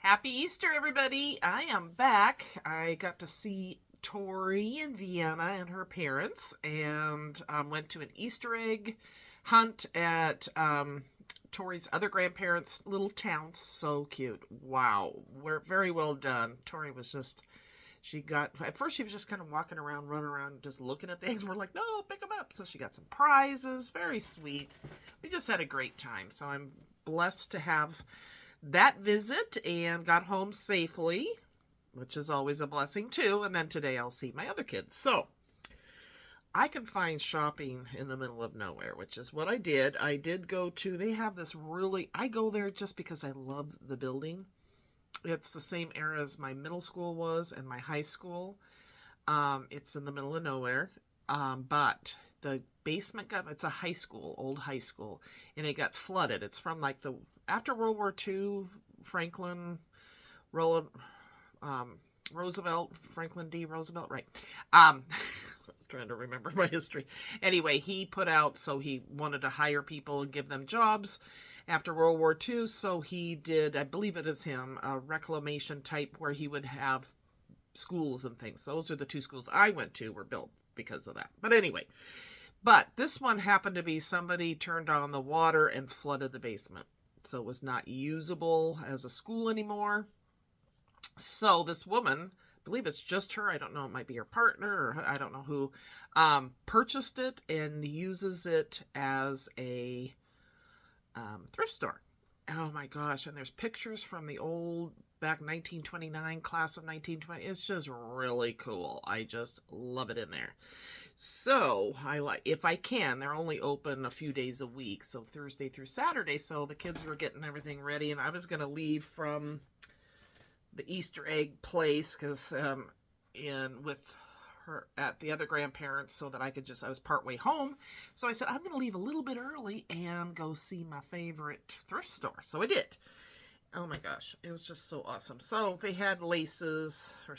Happy Easter, everybody. I am back. I got to see Tori in Vienna and her parents, and went to an Easter egg hunt at Tori's other grandparents' little town. So cute. Wow. We're very well done. Tori was just, she got, at first she was just kind of walking around, running around, just looking at things. We're like, no, pick them up. So she got some prizes. Very sweet. We just had a great time. So I'm blessed to have that visit and got home safely, which is always a blessing too. And then today I'll see my other kids. So I can find shopping in the middle of nowhere, which is what I did. I did go to, they have this really, I go there just because I love the building. It's the same era as my middle school was and my high school. It's in the middle of nowhere. But the basement got, it's a high school, old high school, and it got flooded. It's from like the, after World War II, Franklin, Roosevelt, Franklin D. Roosevelt, right. Trying to remember my history. Anyway, he put out, so he wanted to hire people and give them jobs after World War II. So he did, I believe it is him, a reclamation type where he would have schools and things. Those are the two schools I went to were built because of that. But anyway, but this one happened to be somebody turned on the water and flooded the basement. So it was not usable as a school anymore. So this woman, I believe it's just her, I don't know, it might be her partner or I don't know who, purchased it and uses it as a thrift store. Oh my gosh, and there's pictures from the old, back 1929, class of 1920. It's just really cool. I just love it in there. So I like, if I can, they're only open a few days a week, so Thursday through Saturday. So the kids were getting everything ready, and I was going to leave from the Easter egg place because in with her at the other grandparents, so that I could just, I was partway home. So I said I'm going to leave a little bit early and go see my favorite thrift store. So I did. Oh my gosh, it was just so awesome. So they had laces, or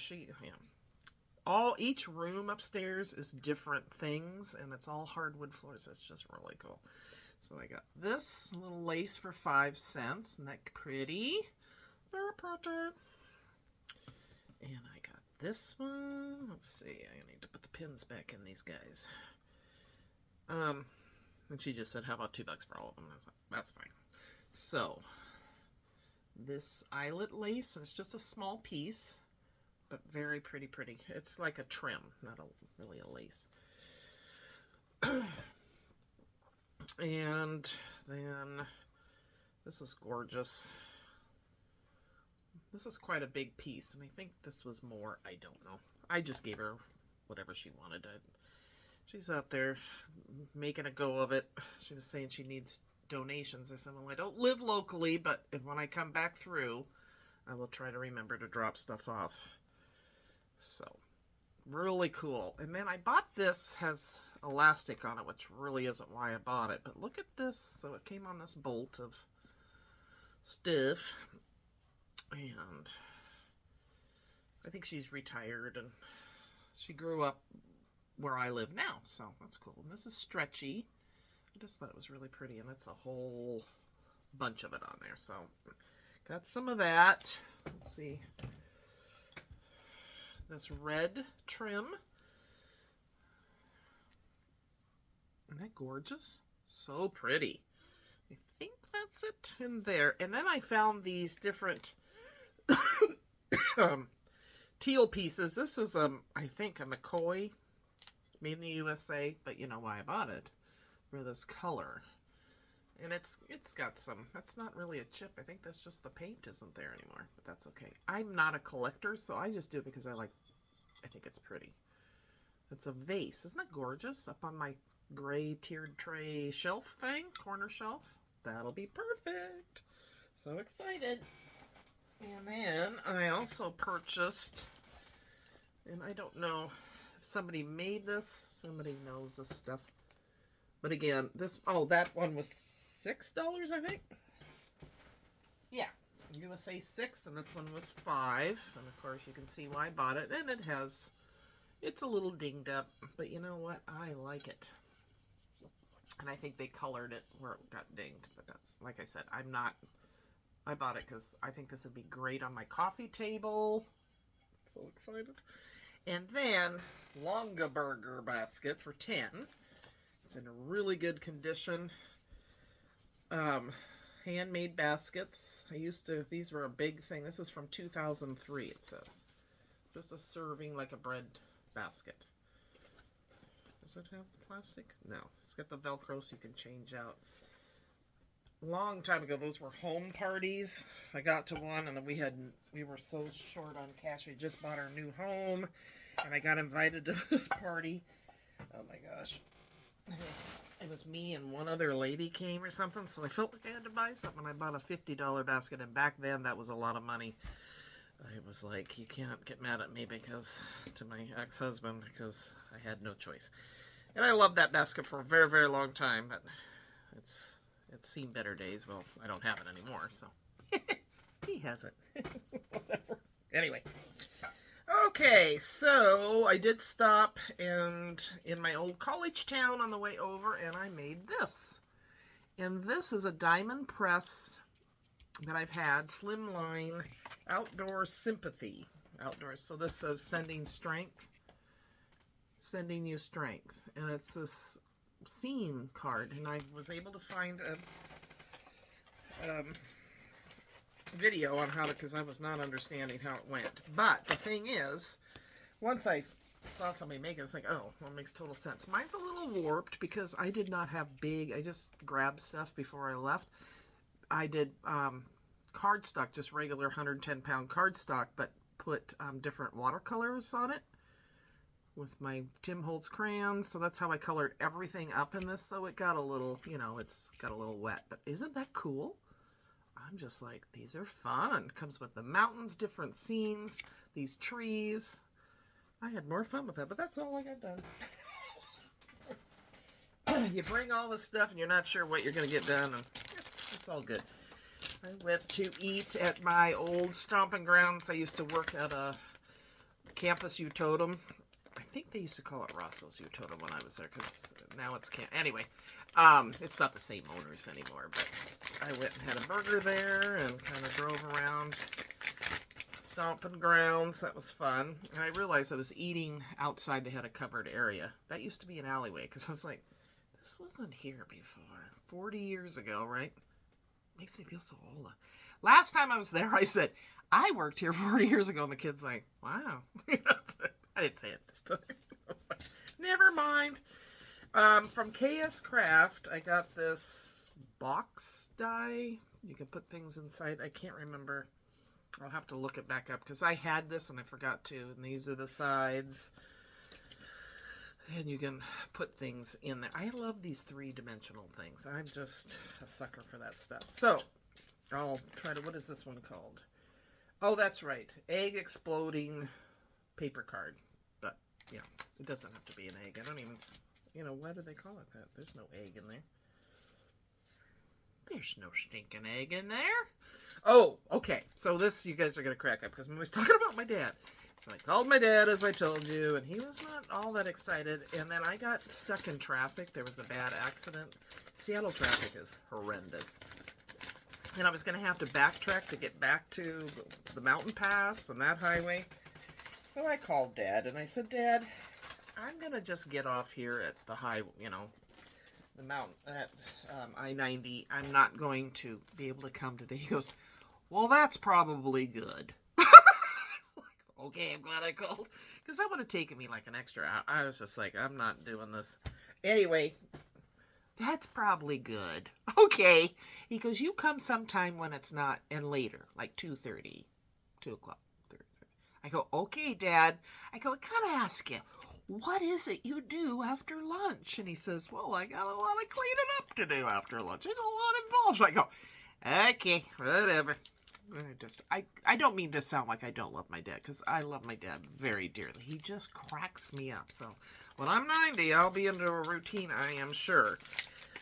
each room upstairs is different things, and it's all hardwood floors. It's just really cool. So I got this little lace for 5 cents. Isn't that pretty? Very pretty. And I got this one. Let's see. I need to put the pins back in these guys. And she just said, "How about $2 for all of them?" And I was like, "That's fine." So this eyelet lace, and it's just a small piece, but very pretty. It's like a trim, not really a lace. And then this is gorgeous. This is quite a big piece, and I think this was more, I don't know. I just gave her whatever she wanted. She's out there making a go of it. She was saying she needs donations. I said, well, I don't live locally, but when I come back through, I will try to remember to drop stuff off. So, really cool. And then I bought this, has elastic on it, which really isn't why I bought it. But look at this. So it came on this bolt of stuff. And I think she's retired, and she grew up where I live now. So that's cool. And this is stretchy. I just thought it was really pretty, and it's a whole bunch of it on there. So got some of that. Let's see. This red trim. Isn't that gorgeous? So pretty. I think that's it in there. And then I found these different teal pieces. This is I think a McCoy, made in the USA, but you know why I bought it, for this color. And it's got some, that's not really a chip. I think that's just the paint isn't there anymore, but that's okay. I'm not a collector, so I just do it because I think it's pretty. It's a vase. Isn't that gorgeous? Up on my gray tiered tray shelf thing, corner shelf. That'll be perfect. So excited. And then I also purchased, and I don't know if somebody made this, somebody knows this stuff. But again, this, that one was $6, I think. Yeah, USA 6, and this one was 5. And of course you can see why I bought it. And it has, it's a little dinged up, but you know what? I like it. And I think they colored it where it got dinged. But that's, like I said, I'm not I bought it because I think this would be great on my coffee table. So excited. And then Longaberger basket for 10. It's in really good condition. Handmade baskets. These were a big thing. This is from 2003, it says. Just a serving, like a bread basket. Does it have plastic? No. It's got the Velcro so you can change out. Long time ago, those were home parties. I got to one and we were so short on cash. We just bought our new home and I got invited to this party. Oh my gosh. It was me and one other lady came or something, so I felt like I had to buy something. I bought a $50 basket, and back then that was a lot of money. I was like, you can't get mad at me to my ex-husband, because I had no choice. And I loved that basket for a very, very long time, but it's seen better days. Well, I don't have it anymore, so he has it. Whatever. Anyway. Okay, so I did stop in my old college town on the way over, and I made this. And this is a diamond press that I've had, Slimline Outdoor Sympathy. Outdoors. So this says sending you strength. And it's this scene card, and I was able to find a video on how to, because I was not understanding how it went. But the thing is, once I saw somebody make it, it's like, oh, well, it makes total sense. Mine's a little warped because I did not have I just grabbed stuff before I left. I did cardstock, just regular 110-pound cardstock, but put different watercolors on it with my Tim Holtz crayons. So that's how I colored everything up in this. So it got a little, it's got a little wet. But isn't that cool? I'm just like, these are fun. Comes with the mountains, different scenes, these trees. I had more fun with that, but that's all I got done. You bring all this stuff and you're not sure what you're going to get done, and it's all good. I went to eat at my old stomping grounds. I used to work at a Campus Utotem. I think they used to call it Rosso's Utotem when I was there, because now it's Anyway, it's not the same owners anymore, but I went and had a burger there and kind of drove around stomping grounds. That was fun. And I realized I was eating outside. They had a covered area. That used to be an alleyway, because I was like, this wasn't here before. 40 years ago, right? Makes me feel so old. Last time I was there, I said, I worked here 40 years ago, and the kid's like, wow. I didn't say it this time. I was like, never mind. From KS Craft, I got this box die. You can put things inside. I can't remember. I'll have to look it back up, because I had this and I forgot to. And these are the sides. And you can put things in there. I love these three-dimensional things. I'm just a sucker for that stuff. So, I'll try to... What is this one called? Oh, that's right. Egg exploding paper card. But, yeah, it doesn't have to be an egg. I don't even... why do they call it that? There's no egg in there. There's no stinking egg in there. Oh, okay. So this, you guys are going to crack up, because I'm always talking about my dad. So I called my dad, as I told you, and he was not all that excited. And then I got stuck in traffic. There was a bad accident. Seattle traffic is horrendous. And I was going to have to backtrack to get back to the mountain pass and that highway. So I called Dad, and I said, Dad, I'm going to just get off here at the the mountain, at I-90. I'm not going to be able to come today. He goes, well, that's probably good. It's like, okay, I'm glad I called. Because that would have taken me like an extra hour. I was just like, I'm not doing this. Anyway, that's probably good. Okay. He goes, you come sometime when it's not, and later, like 2:30, 2 o'clock. I go, okay, Dad. I go, I gotta ask you, what is it you do after lunch? And he says, well, I got a lot of cleaning up to do after lunch. There's a lot involved. I go, okay, whatever. I don't mean to sound like I don't love my dad, because I love my dad very dearly. He just cracks me up. So when I'm 90, I'll be into a routine, I am sure.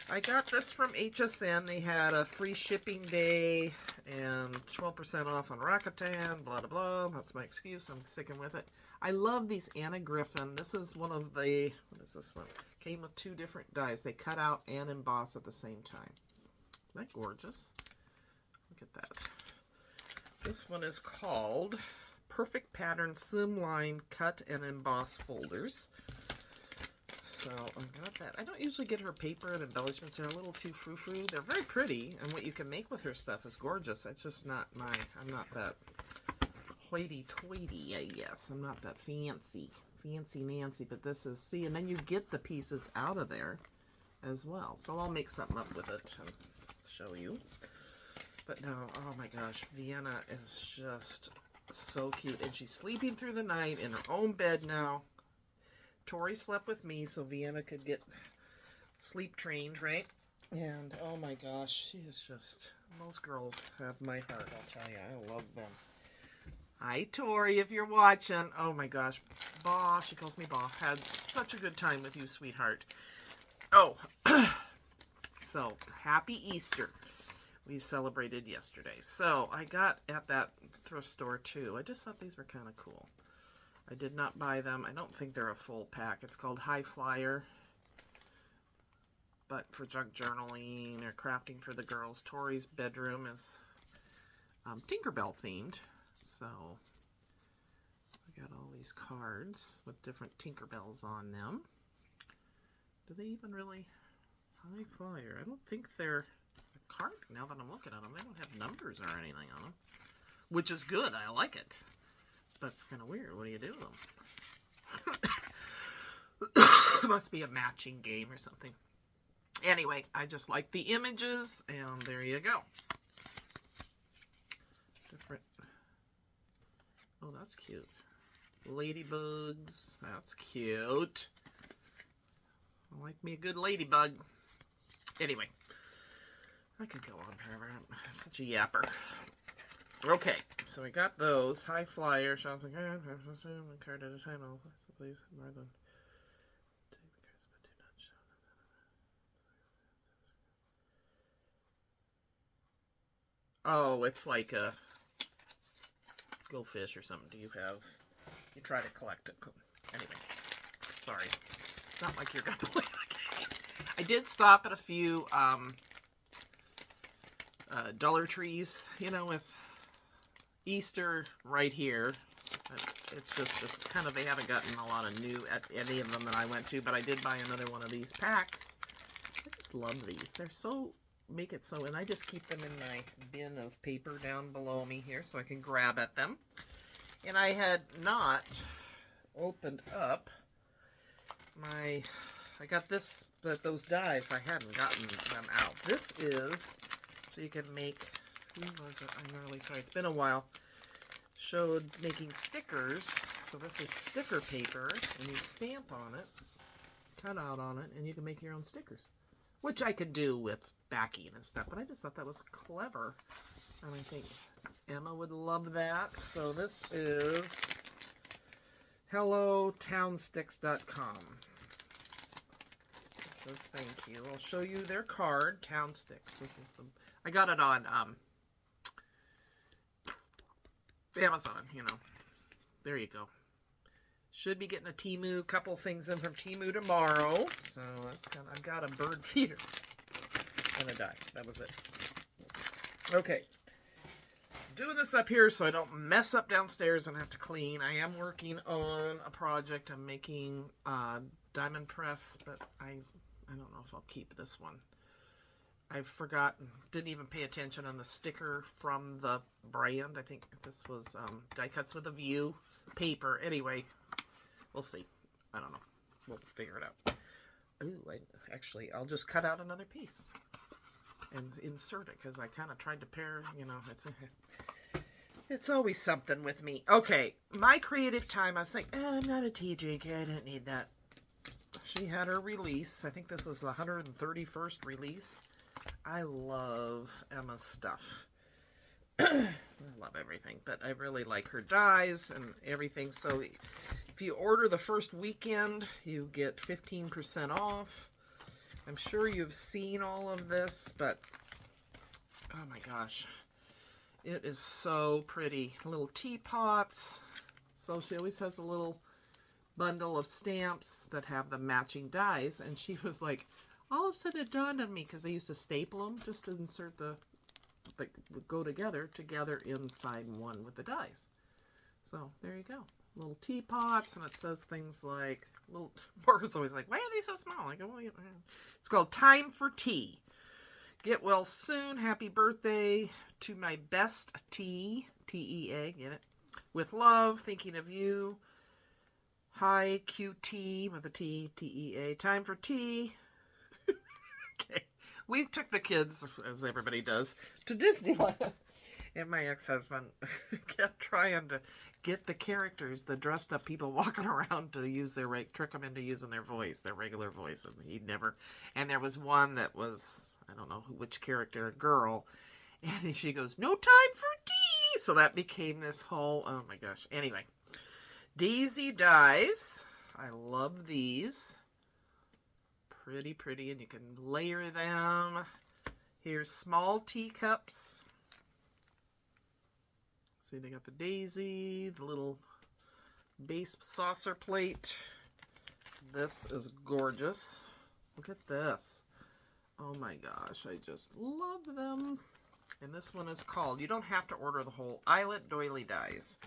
I got this from HSN. They had a free shipping day and 12% off on Rakuten, blah, blah, blah. That's my excuse. I'm sticking with it. I love these Anna Griffin. This is one of the, what is this one? Came with 2 different dies. They cut out and emboss at the same time. Isn't that gorgeous? Look at that. This one is called Perfect Pattern Slimline Cut and Emboss Folders. So I got that. I don't usually get her paper and embellishments. They're a little too frou-frou. They're very pretty, and what you can make with her stuff is gorgeous. That's just not I'm not that hoity-toity, I guess. I'm not that fancy Nancy, but this is, see, and then you get the pieces out of there as well. So I'll make something up with it and show you. But no, oh my gosh, Vienna is just so cute. And she's sleeping through the night in her own bed now. Tori slept with me so Vienna could get sleep trained, right? And oh my gosh, she is just, most girls have my heart, I'll tell you. I love them. Hi, Tori, if you're watching. Oh my gosh, Ba, she calls me Ba. Had such a good time with you, sweetheart. Oh, so happy Easter. We celebrated yesterday. So I got at that thrift store too. I just thought these were kind of cool. I did not buy them. I don't think they're a full pack. It's called High Flyer. But for junk journaling or crafting for the girls. Tori's bedroom is Tinkerbell themed. So I got all these cards with different Tinkerbells on them. Do they even really High Flyer? I don't think they're a card now that I'm looking at them. They don't have numbers or anything on them, which is good. I like it. But it's kind of weird. What do you do with them? It must be a matching game or something. Anyway, I just like the images, and there you go. Different. Oh, that's cute. Ladybugs. That's cute. I like me a good ladybug. Anyway, I could go on forever. I'm such a yapper. Okay, so we got those. High Flyer, shopping card, one card at a time. So please, more than take the cards, but do not show them. Oh, it's like a Go Fish or something. Do you have? You try to collect it. Anyway, sorry. It's not like you're going to play the game. I did stop at a few Dollar Trees, you know, with Easter right here. It's kind of, they haven't gotten a lot of new at any of them that I went to, but I did buy another one of these packs. I just love these. They're so, make it so, and I just keep them in my bin of paper down below me here so I can grab at them. And I had not opened up my, I got this, those dies, I hadn't gotten them out. This is, so you can make, who was it? I'm really sorry, it's been a while. Showed making stickers. So this is sticker paper, and you stamp on it, cut out on it, and you can make your own stickers. Which I could do with backing and stuff, but I just thought that was clever. And I think Emma would love that. So this is HelloTownSticks.com. It says thank you. I'll show you their card, Town Sticks. This is the, I got it on Amazon, you know. There you go. Should be getting a Temu, couple things in from Temu tomorrow. So that's kind of, I've got a bird feeder and a die. That was it. Okay. Doing this up here so I don't mess up downstairs and have to clean. I am working on a project. I'm making diamond press, but I don't know if I'll keep this one. I've forgotten, didn't even pay attention on the sticker from the brand. I think this was Die Cuts with a View paper. Anyway, we'll see. I don't know. We'll figure it out. Ooh, actually, I'll just cut out another piece and insert it because I kind of tried to pair, you know, it's always something with me. Okay, my creative time, I was like, I'm not a TJK, I don't need that. She had her release. I think this is the 131st release. I love Emma's stuff. I love everything, but I really like her dies and everything. So if you order the first weekend, you get 15% off. I'm sure you've seen all of this, but oh my gosh, it is so pretty. Little teapots. So she always has a little bundle of stamps that have the matching dies, and she was like, all of a sudden it dawned on me, because they used to staple them just to insert the that would go together inside one with the dies. So there you go. Little teapots, and it says things like, little, Morgan's always like, why are these so small? I go, well, it's called Time for Tea. Get well soon. Happy birthday to my best tea. T-E-A, get it? With love, thinking of you. Hi, QT with a T, T-E-A. Time for tea. Okay. We took the kids, as everybody does, to Disneyland. And my ex-husband kept trying to get the characters, the dressed up people walking around to use their, trick them into using their voice, their regular voice. And he'd never, and there was one that was, I don't know which character, a girl. And she goes, no time for tea. So that became this whole, oh my gosh. Anyway, Daisy dies. I love these. Pretty, pretty. And you can layer them. Here's small teacups. See, they got the daisy, the little base saucer plate. This is gorgeous. Look at this. Oh my gosh, I just love them. And this one is called, you don't have to order the whole eyelet doily dies,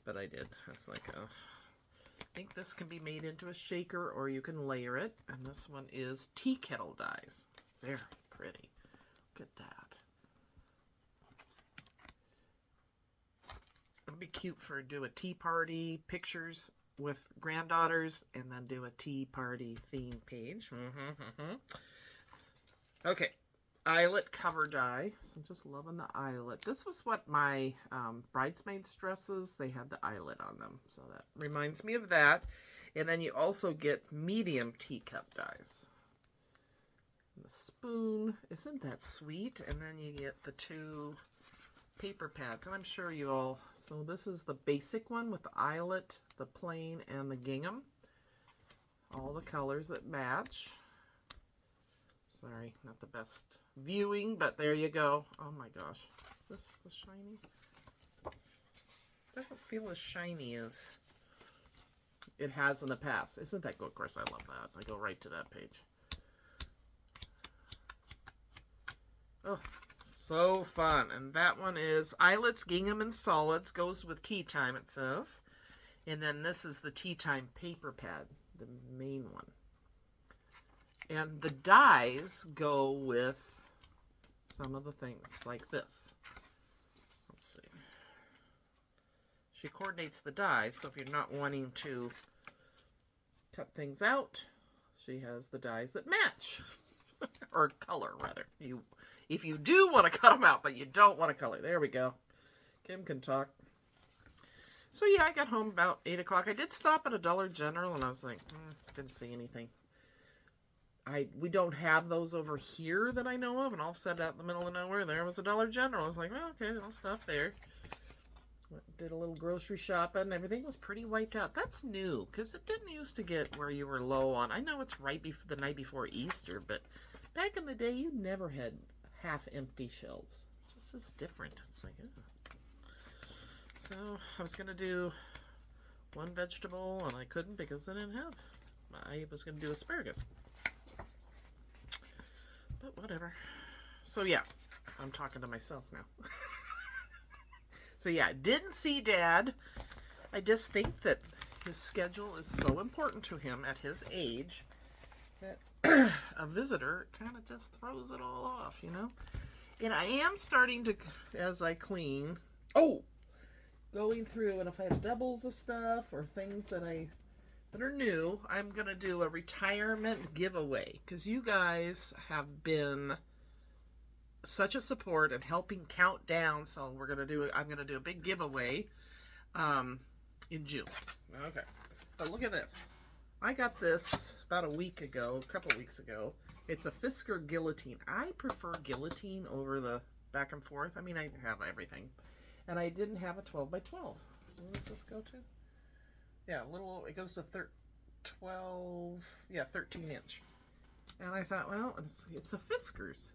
but I did. It's like a, I think this can be made into a shaker or you can layer it. And this one is tea kettle dies. Very pretty. Look at that. It'll be cute for do a tea party, pictures with granddaughters, and then do a tea party theme page. Okay, eyelet cover die. So I'm just loving the eyelet. This was what my bridesmaids dresses, they had the eyelet on them. So that reminds me of that. And then you also get medium teacup dies. And the spoon, isn't that sweet? And then you get the two paper pads, and I'm sure you all, so this is the basic one with the eyelet, the plain, and the gingham. All the colors that match. Sorry, not the best viewing, but there you go. Oh my gosh. Is this shiny? Doesn't feel as shiny as it has in the past. Isn't that good? Of course, I love that. I go right to that page. Oh, so fun. And that one is eyelets, gingham, and solids. Goes with tea time, it says. And then this is the tea time paper pad, the main one. And the dies go with some of the things like this. Let's see. She coordinates the dies, so if you're not wanting to cut things out, she has the dies that match. Or color, rather. If you do want to cut them out, but you don't want to color. There we go. Kim can talk. So yeah, I got home about 8 o'clock. I did stop at a Dollar General, and I was like, didn't see anything. We don't have those over here that I know of, and all set out in the middle of nowhere. There was a Dollar General. I was like, well, okay, I'll stop there. Did a little grocery shopping. Everything was pretty wiped out. That's new, because it didn't used to get where you were low on. I know it's right before the night before Easter, but back in the day, you never had half-empty shelves. It just is different. It's like, ugh. So I was going to do one vegetable, and I couldn't because I didn't have. I was going to do asparagus. But whatever. So yeah, I'm talking to myself now. So yeah, didn't see Dad. I just think that his schedule is so important to him at his age that a visitor kind of just throws it all off, you know? And I am starting to, as I clean, going through, and if I have doubles of stuff or things that are new, I'm going to do a retirement giveaway, because you guys have been such a support and helping count down. So I'm going to do a big giveaway in June. Okay. But look at this. I got this about a couple weeks ago. It's a Fisker guillotine. I prefer guillotine over the back and forth. I mean, I have everything. And I didn't have a 12 by 12. What does this go to? Yeah, it goes to 13 inch. And I thought, well, it's a Fisker's.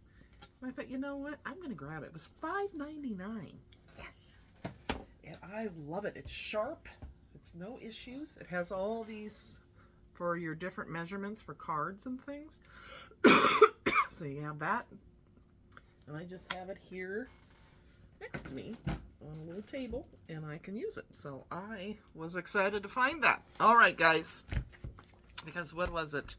And I thought, you know what? I'm going to grab it. It was $5.99. Yes. And I love it. It's sharp. It's no issues. It has all these for your different measurements for cards and things. So you have that. And I just have it here. next to me on a little table, and I can use it. So I was excited to find that. All right, guys. Because what was it?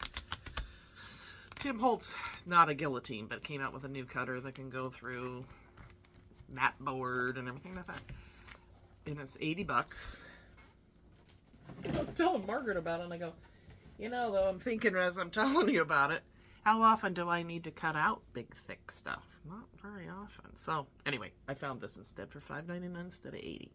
Tim Holtz, not a guillotine, but came out with a new cutter that can go through mat board and everything like that. And it's $80. I was telling Margaret about it, and I go, you know, though, I'm thinking as I'm telling you about it, how often do I need to cut out big, thick stuff? Not very often. So, anyway, I found this instead for $5.99 instead of $80.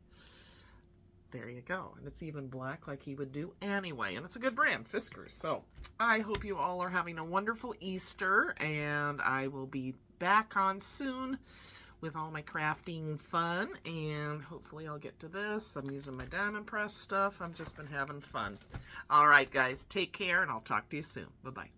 There you go. And it's even black like he would do anyway. And it's a good brand, Fiskars. So, I hope you all are having a wonderful Easter, and I will be back on soon with all my crafting fun, and hopefully I'll get to this. I'm using my diamond press stuff. I've just been having fun. All right, guys, take care, and I'll talk to you soon. Bye-bye.